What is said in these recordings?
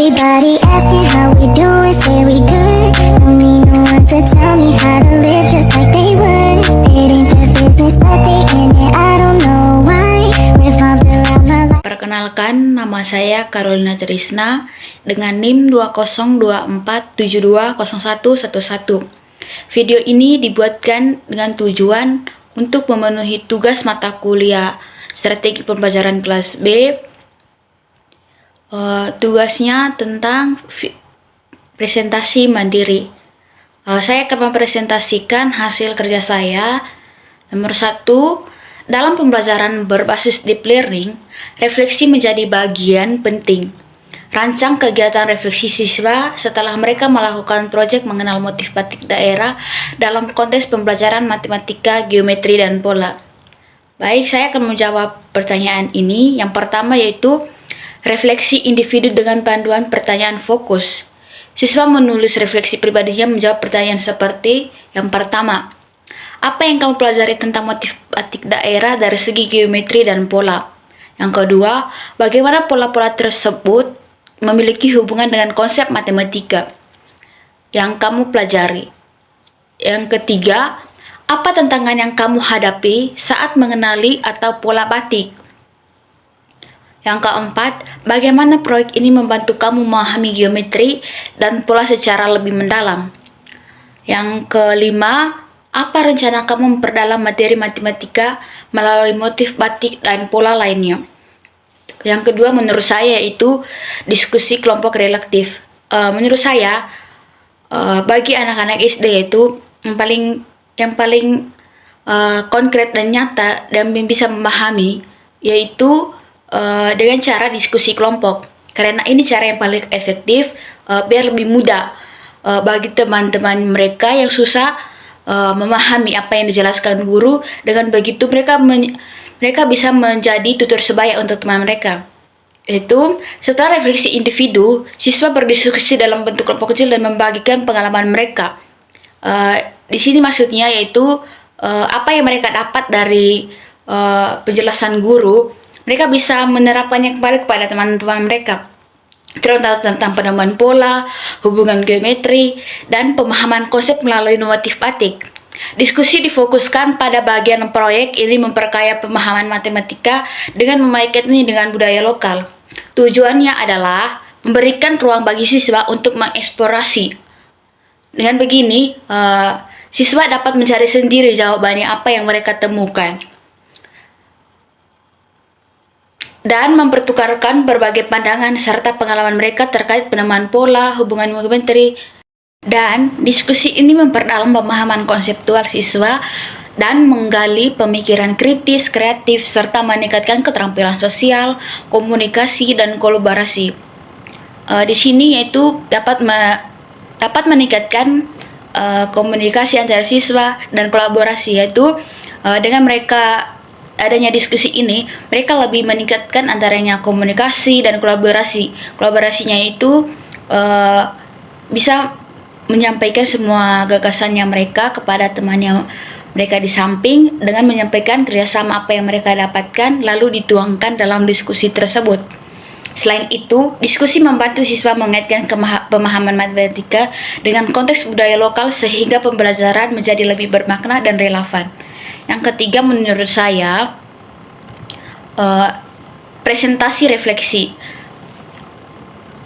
Everybody asking how we doing, say we good. Don't need no one to tell me how to live just like they would. It ain't their business, but they in it, I don't know why. Revolved around my life. Perkenalkan, nama saya Carolina Trisna dengan NIM 2024720111. Video ini dibuatkan dengan tujuan untuk memenuhi tugas mata kuliah Strategi Pembelajaran kelas B. Tugasnya tentang presentasi mandiri. Saya akan mempresentasikan hasil kerja saya. Nomor 1, dalam pembelajaran berbasis deep learning, refleksi menjadi bagian penting. Rancang kegiatan refleksi siswa setelah mereka melakukan proyek mengenal motif batik daerah dalam konteks pembelajaran matematika, geometri, dan pola. Baik, saya akan menjawab pertanyaan ini. Yang pertama yaitu refleksi individu dengan panduan pertanyaan fokus. Siswa menulis refleksi pribadinya menjawab pertanyaan seperti yang pertama, apa yang kamu pelajari tentang motif batik daerah dari segi geometri dan pola? Yang kedua, bagaimana pola-pola tersebut memiliki hubungan dengan konsep matematika yang kamu pelajari? Yang ketiga, apa tantangan yang kamu hadapi saat mengenali atau pola batik? Yang keempat, bagaimana proyek ini membantu kamu memahami geometri dan pola secara lebih mendalam? Yang kelima, apa rencana kamu memperdalam materi matematika melalui motif batik dan pola lainnya? Yang kedua, menurut saya yaitu diskusi kelompok reflektif. Menurut saya, bagi anak-anak SD itu yang paling konkret dan nyata dan bisa memahami yaitu dengan cara diskusi kelompok, karena ini cara yang paling efektif biar lebih mudah bagi teman-teman mereka yang susah memahami apa yang dijelaskan guru. Dengan begitu mereka bisa menjadi tutor sebaya untuk teman mereka. Itu setelah refleksi individu, siswa berdiskusi dalam bentuk kelompok kecil dan membagikan pengalaman mereka. Di sini maksudnya yaitu apa yang mereka dapat dari penjelasan guru. Mereka bisa menerapkannya kembali kepada teman-teman mereka, terutama tentang penemuan pola, hubungan geometri, dan pemahaman konsep melalui motif batik. Diskusi difokuskan pada bagian proyek ini memperkaya pemahaman matematika dengan mengaitkannya dengan budaya lokal. Tujuannya adalah memberikan ruang bagi siswa untuk mengeksplorasi. Dengan begini, siswa dapat mencari sendiri jawabannya apa yang mereka temukan, dan mempertukarkan berbagai pandangan serta pengalaman mereka terkait penemuan pola, hubungan geometri, dan diskusi ini memperdalam pemahaman konseptual siswa dan menggali pemikiran kritis, kreatif, serta meningkatkan keterampilan sosial, komunikasi, dan kolaborasi. Di sini yaitu dapat meningkatkan komunikasi antara siswa dan kolaborasi, yaitu dengan mereka adanya diskusi ini, mereka lebih meningkatkan antaranya komunikasi dan kolaborasi. Kolaborasinya itu bisa menyampaikan semua gagasannya mereka kepada temannya mereka di samping dengan menyampaikan kerjasama apa yang mereka dapatkan lalu dituangkan dalam diskusi tersebut. Selain itu, diskusi membantu siswa mengaitkan pemahaman matematika dengan konteks budaya lokal sehingga pembelajaran menjadi lebih bermakna dan relevan. Yang ketiga, menurut saya, presentasi refleksi.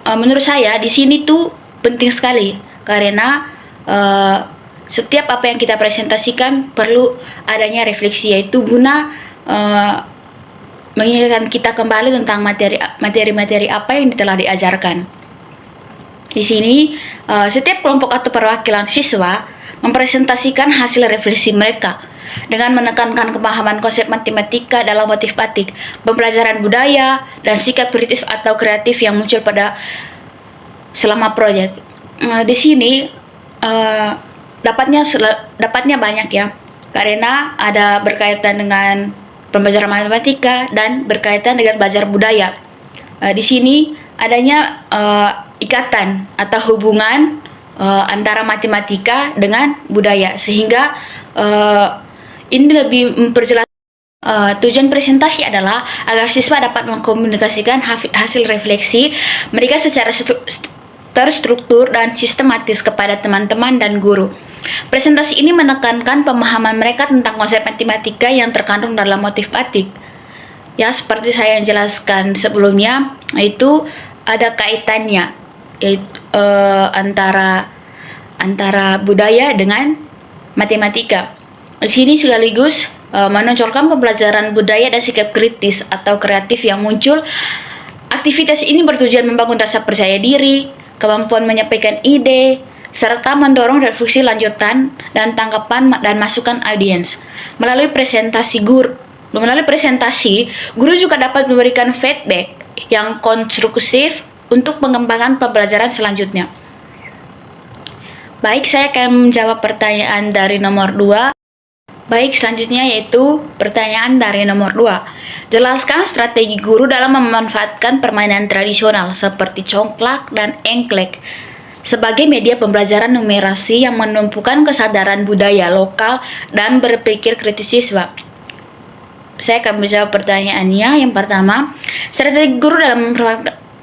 Menurut saya di sini tuh penting sekali karena setiap apa yang kita presentasikan perlu adanya refleksi, yaitu guna mengingatkan kita kembali tentang materi-materi apa yang telah diajarkan. Di sini setiap kelompok atau perwakilan siswa mempresentasikan hasil refleksi mereka dengan menekankan pemahaman konsep matematika dalam motif batik, pembelajaran budaya, dan sikap kritis atau kreatif yang muncul selama proyek. Di sini dapatnya banyak ya, karena ada berkaitan dengan pembelajaran matematika dan berkaitan dengan belajar budaya. Di sini adanya ikatan atau hubungan antara matematika dengan budaya, sehingga ini lebih memperjelas Tujuan presentasi adalah agar siswa dapat mengkomunikasikan hasil refleksi mereka secara terstruktur dan sistematis kepada teman-teman dan guru. Presentasi ini menekankan pemahaman mereka tentang konsep matematika yang terkandung dalam motif batik. Ya, seperti saya yang jelaskan sebelumnya, itu ada kaitannya yaitu antara budaya dengan matematika. Di sini sekaligus menonjolkan pembelajaran budaya dan sikap kritis atau kreatif yang muncul. Aktivitas ini bertujuan membangun rasa percaya diri, kemampuan menyampaikan ide, serta mendorong refleksi lanjutan dan tanggapan dan masukan audiens. Melalui presentasi, guru juga dapat memberikan feedback yang konstruktif untuk pengembangan pembelajaran selanjutnya. Baik, saya akan menjawab pertanyaan dari nomor 2. Baik, selanjutnya yaitu pertanyaan dari nomor 2. Jelaskan strategi guru dalam memanfaatkan permainan tradisional seperti congklak dan engklek sebagai media pembelajaran numerasi yang menumpukan kesadaran budaya lokal dan berpikir kritis siswa. Saya akan menjawab pertanyaannya. Yang pertama, strategi guru dalam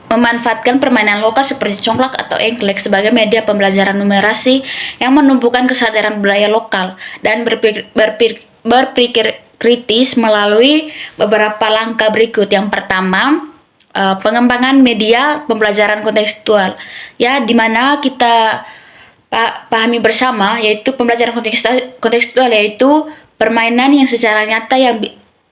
memanfaatkan permainan lokal seperti congklak atau engklek sebagai media pembelajaran numerasi yang menumbuhkan kesadaran budaya lokal dan berpikir kritis melalui beberapa langkah berikut. Yang pertama, pengembangan media pembelajaran kontekstual, ya, di mana kita pahami bersama, yaitu pembelajaran kontekstual yaitu permainan yang secara nyata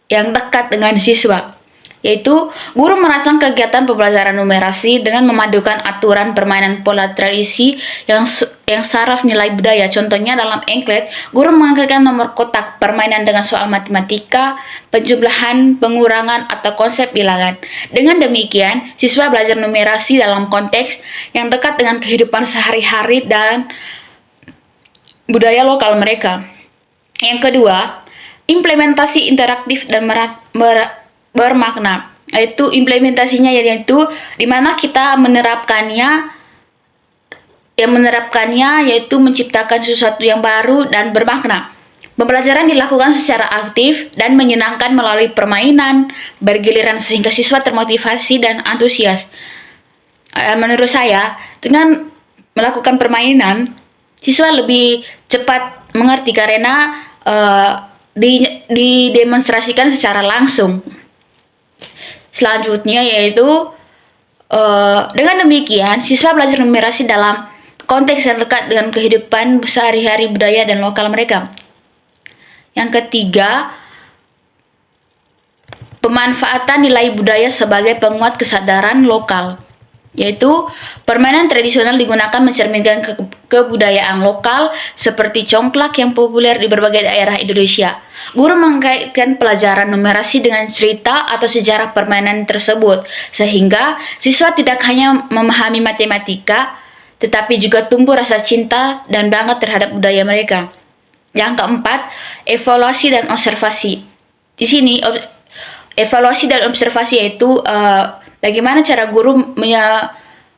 yang dekat dengan siswa. Yaitu guru merancang kegiatan pembelajaran numerasi dengan memadukan aturan permainan pola tradisi yang saraf nilai budaya. Contohnya dalam engklek, guru mengangkat nomor kotak permainan dengan soal matematika, penjumlahan, pengurangan, atau konsep bilangan. Dengan demikian, siswa belajar numerasi dalam konteks yang dekat dengan kehidupan sehari-hari dan budaya lokal mereka. Yang kedua, implementasi interaktif dan bermakna, yaitu implementasinya yaitu di mana kita menerapkannya yaitu menciptakan sesuatu yang baru dan bermakna. Pembelajaran dilakukan secara aktif dan menyenangkan melalui permainan bergiliran sehingga siswa termotivasi dan antusias. Menurut saya, dengan melakukan permainan, siswa lebih cepat mengerti karena didemonstrasikan secara langsung. Selanjutnya yaitu dengan demikian siswa belajar numerasi dalam konteks yang dekat dengan kehidupan sehari-hari budaya dan lokal mereka. Yang ketiga, pemanfaatan nilai budaya sebagai penguat kesadaran lokal, yaitu permainan tradisional digunakan mencerminkan kebudayaan lokal seperti congklak yang populer di berbagai daerah Indonesia. Guru mengkaitkan pelajaran numerasi dengan cerita atau sejarah permainan tersebut, sehingga siswa tidak hanya memahami matematika, tetapi juga tumbuh rasa cinta dan bangga terhadap budaya mereka. Yang keempat, evaluasi dan observasi. Di sini, evaluasi dan observasi yaitu bagaimana cara guru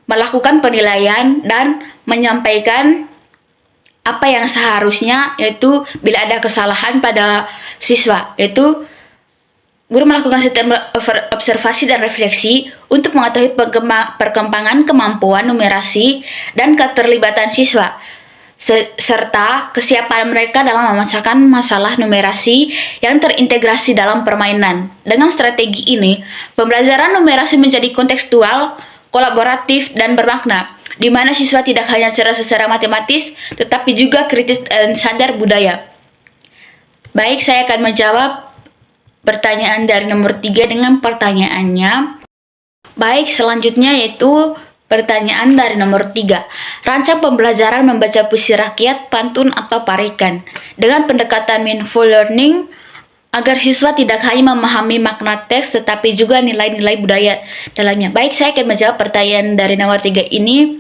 melakukan penilaian dan menyampaikan apa yang seharusnya, yaitu bila ada kesalahan pada siswa, yaitu guru melakukan sistem observasi dan refleksi untuk mengetahui perkembangan kemampuan numerasi dan keterlibatan siswa, serta kesiapan mereka dalam memecahkan masalah numerasi yang terintegrasi dalam permainan. Dengan strategi ini, pembelajaran numerasi menjadi kontekstual, kolaboratif, dan bermakna, di mana siswa tidak hanya secara matematis, tetapi juga kritis dan sadar budaya. Baik, saya akan menjawab pertanyaan dari nomor 3 dengan pertanyaannya. Baik, selanjutnya yaitu pertanyaan dari nomor 3. Rancang pembelajaran membaca puisi rakyat, pantun, atau parikan dengan pendekatan mindful learning agar siswa tidak hanya memahami makna teks tetapi juga nilai-nilai budaya dalamnya. Baik, saya akan menjawab pertanyaan dari nomor 3 ini.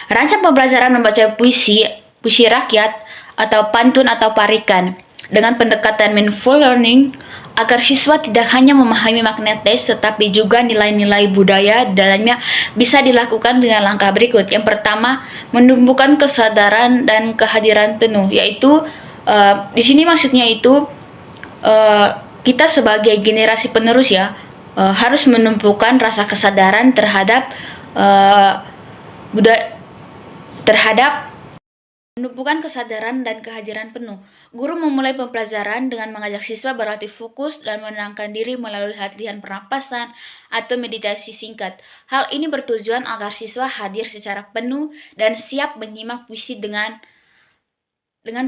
Rancang pembelajaran membaca puisi rakyat atau pantun atau parikan dengan pendekatan mindful learning agar siswa tidak hanya memahami makna teks tetapi juga nilai-nilai budaya dalamnya bisa dilakukan dengan langkah berikut. Yang pertama, menumbuhkan kesadaran dan kehadiran penuh, yaitu di sini maksudnya itu kita sebagai generasi penerus ya, harus menumpukan rasa kesadaran terhadap budaya terhadap menumpukan kesadaran dan kehadiran penuh. Guru memulai pembelajaran dengan mengajak siswa berlatih fokus dan menenangkan diri melalui latihan pernapasan atau meditasi singkat. Hal ini bertujuan agar siswa hadir secara penuh dan siap menyimak puisi dengan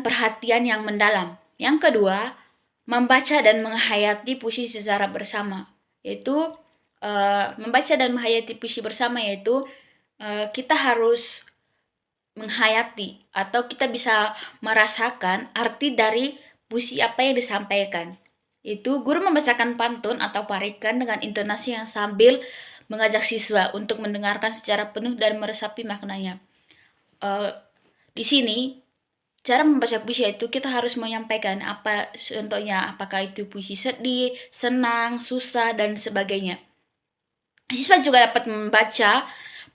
perhatian yang mendalam. Yang kedua, membaca dan menghayati puisi secara bersama, yaitu membaca dan menghayati puisi bersama, yaitu kita harus menghayati atau kita bisa merasakan arti dari puisi apa yang disampaikan. Itu guru membacakan pantun atau parikan dengan intonasi yang sambil mengajak siswa untuk mendengarkan secara penuh dan meresapi maknanya. Di sini cara membaca puisi itu kita harus menyampaikan apa contohnya, apakah itu puisi sedih, senang, susah, dan sebagainya. Siswa juga dapat membaca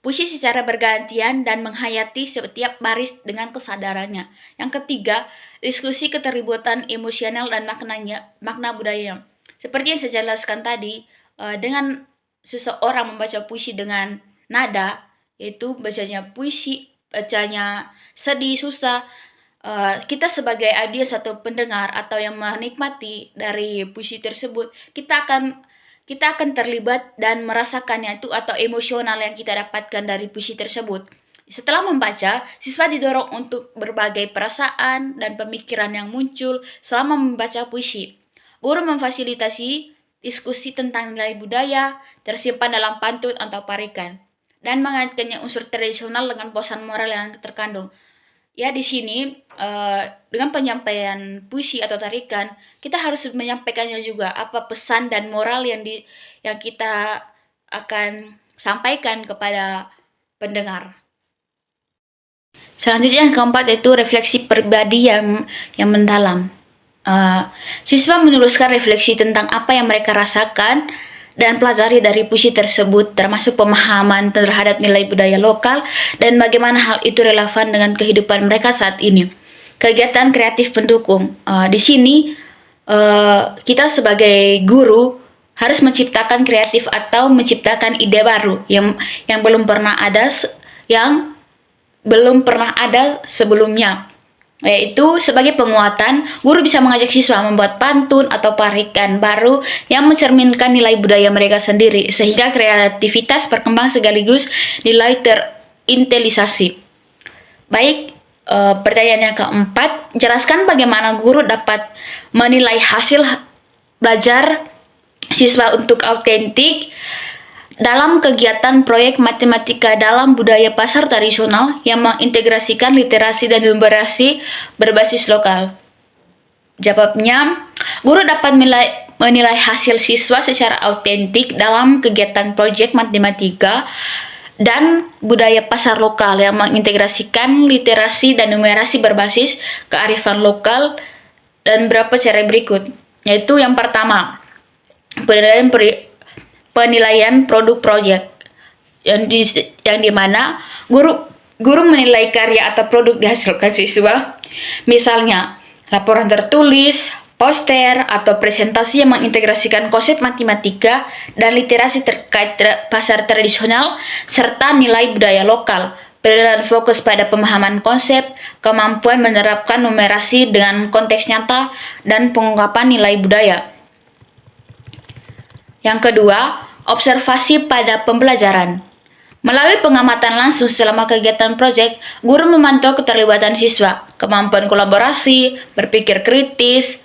puisi secara bergantian dan menghayati setiap baris dengan kesadarannya. Yang ketiga, diskusi keterlibatan emosional dan makna budaya. Seperti yang saya jelaskan tadi, dengan seseorang membaca puisi dengan nada, yaitu bacanya puisi, bacanya sedih, susah, kita sebagai audiens atau pendengar atau yang menikmati dari puisi tersebut, kita akan terlibat dan merasakannya itu atau emosional yang kita dapatkan dari puisi tersebut. Setelah membaca, siswa didorong untuk berbagai perasaan dan pemikiran yang muncul selama membaca puisi. Guru memfasilitasi diskusi tentang nilai budaya tersimpan dalam pantun atau parikan dan mengaitkannya unsur tradisional dengan pesan moral yang terkandung. Ya, di sini dengan penyampaian puisi atau tarikan, kita harus menyampaikannya juga apa pesan dan moral yang kita akan sampaikan kepada pendengar. Selanjutnya yang keempat yaitu refleksi pribadi yang mendalam. Siswa menuliskan refleksi tentang apa yang mereka rasakan dan pelajari dari puisi tersebut, termasuk pemahaman terhadap nilai budaya lokal dan bagaimana hal itu relevan dengan kehidupan mereka saat ini. Kegiatan kreatif pendukung. Di sini kita sebagai guru harus menciptakan kreatif atau menciptakan ide baru yang belum pernah ada sebelumnya. Yaitu sebagai penguatan, guru bisa mengajak siswa membuat pantun atau parikan baru yang mencerminkan nilai budaya mereka sendiri, sehingga kreativitas berkembang sekaligus nilai terintelisasi. Baik, pertanyaan yang keempat, jelaskan bagaimana guru dapat menilai hasil belajar siswa untuk autentik dalam kegiatan proyek matematika dalam budaya pasar tradisional yang mengintegrasikan literasi dan numerasi berbasis lokal. Jawabnya, guru dapat menilai hasil siswa secara autentik dalam kegiatan proyek matematika dan budaya pasar lokal yang mengintegrasikan literasi dan numerasi berbasis kearifan lokal dan beberapa cara berikut. Yaitu yang pertama, penilaian produk proyek yang dimana guru menilai karya atau produk dihasilkan siswa, misalnya laporan tertulis, poster, atau presentasi yang mengintegrasikan konsep matematika dan literasi terkait pasar tradisional serta nilai budaya lokal. Penilaian fokus pada pemahaman konsep, kemampuan menerapkan numerasi dengan konteks nyata, dan pengungkapan nilai budaya. Yang kedua, observasi pada pembelajaran. Melalui pengamatan langsung selama kegiatan proyek, guru memantau keterlibatan siswa, kemampuan kolaborasi, berpikir kritis,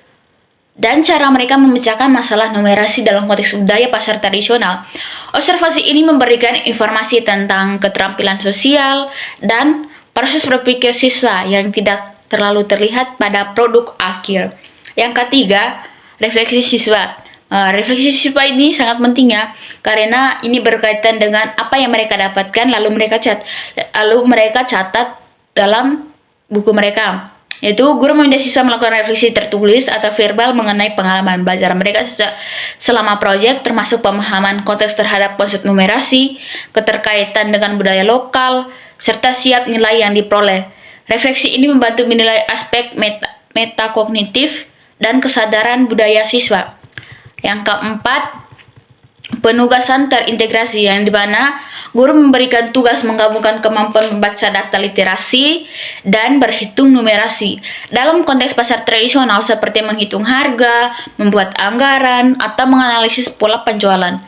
dan cara mereka memecahkan masalah numerasi dalam konteks budaya pasar tradisional. Observasi ini memberikan informasi tentang keterampilan sosial dan proses berpikir siswa yang tidak terlalu terlihat pada produk akhir. Yang ketiga, refleksi siswa. Refleksi siswa ini sangat penting ya, karena ini berkaitan dengan apa yang mereka dapatkan lalu mereka catat dalam buku mereka. Yaitu guru meminta siswa melakukan refleksi tertulis atau verbal mengenai pengalaman belajar mereka selama proyek, termasuk pemahaman konteks terhadap konsep numerasi, keterkaitan dengan budaya lokal, serta siap nilai yang diperoleh. Refleksi ini membantu menilai aspek metakognitif dan kesadaran budaya siswa. Yang keempat, penugasan terintegrasi, yang dimana guru memberikan tugas menggabungkan kemampuan membaca data literasi dan berhitung numerasi dalam konteks pasar tradisional seperti menghitung harga, membuat anggaran, atau menganalisis pola penjualan.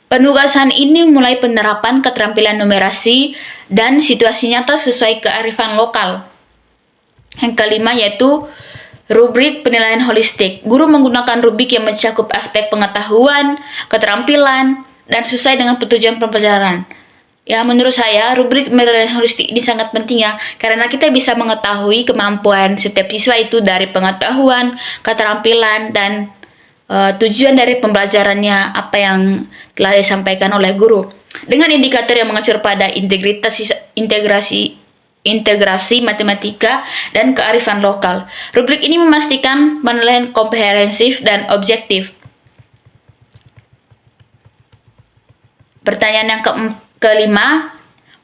Penugasan ini mulai penerapan keterampilan numerasi dan situasi nyata sesuai kearifan lokal. Yang kelima yaitu rubrik penilaian holistik. Guru menggunakan rubrik yang mencakup aspek pengetahuan, keterampilan, dan sesuai dengan tujuan pembelajaran. Ya, menurut saya rubrik penilaian holistik ini sangat penting ya, karena kita bisa mengetahui kemampuan setiap siswa itu dari pengetahuan, keterampilan, dan tujuan dari pembelajarannya apa yang telah disampaikan oleh guru. Dengan indikator yang mengacu pada integrasi matematika dan kearifan lokal. Rubrik ini memastikan penilaian komprehensif dan objektif. Pertanyaan yang kelima,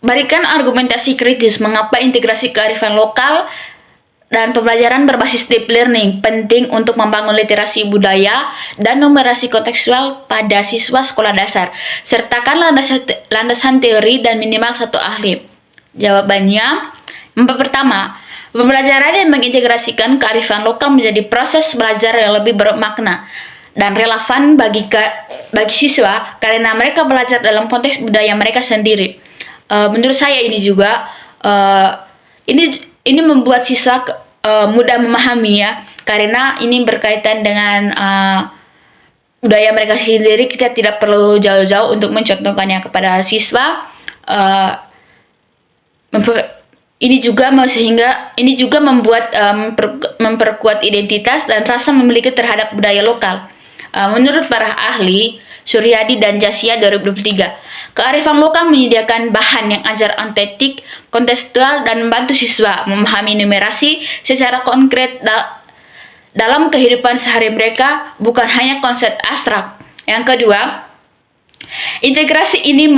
berikan argumentasi kritis mengapa integrasi kearifan lokal dan pembelajaran berbasis deep learning penting untuk membangun literasi budaya dan numerasi kontekstual pada siswa sekolah dasar. Sertakan landasan teori dan minimal satu ahli. Jawabannya, yang pertama, pembelajaran yang mengintegrasikan kearifan lokal menjadi proses belajar yang lebih bermakna dan relevan bagi siswa karena mereka belajar dalam konteks budaya mereka sendiri. Menurut saya ini juga ini membuat siswa mudah memahami ya, karena ini berkaitan dengan budaya mereka sendiri. Kita tidak perlu jauh-jauh untuk mencontohkannya kepada siswa. Ini juga membuat memperkuat identitas dan rasa memiliki terhadap budaya lokal. Menurut para ahli Suryadi dan Jasia 2023, kearifan lokal menyediakan bahan yang ajar autentik, kontekstual, dan membantu siswa memahami numerasi secara konkret dalam kehidupan sehari mereka, bukan hanya konsep abstrak. Yang kedua, integrasi ini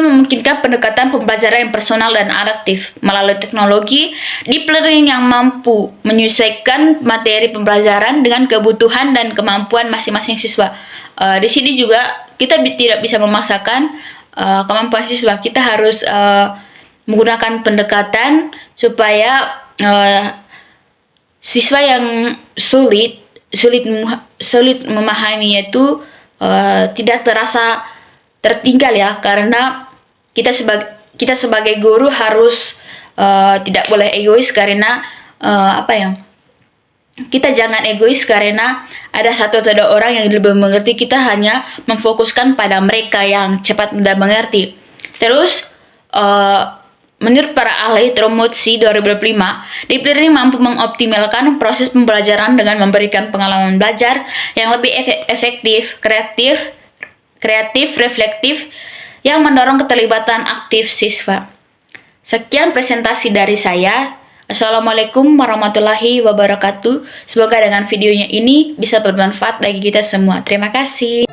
memungkinkan pendekatan pembelajaran yang personal dan adaptif melalui teknologi deep learning yang mampu menyesuaikan materi pembelajaran dengan kebutuhan dan kemampuan masing-masing siswa. Di sini juga kita tidak bisa memaksakan kemampuan siswa. Kita harus menggunakan pendekatan supaya siswa yang sulit memahaminya itu tidak terasa tertinggal ya, karena kita sebagai guru harus tidak boleh egois karena kita jangan egois karena ada satu atau dua orang yang lebih mengerti. Kita hanya memfokuskan pada mereka yang cepat mudah mengerti. Terus menurut para ahli Tromotsi 2025, deep learning mampu mengoptimalkan proses pembelajaran dengan memberikan pengalaman belajar yang lebih efektif, kreatif, reflektif, yang mendorong keterlibatan aktif siswa. Sekian presentasi dari saya. Assalamualaikum warahmatullahi wabarakatuh. Semoga dengan videonya ini bisa bermanfaat bagi kita semua. Terima kasih.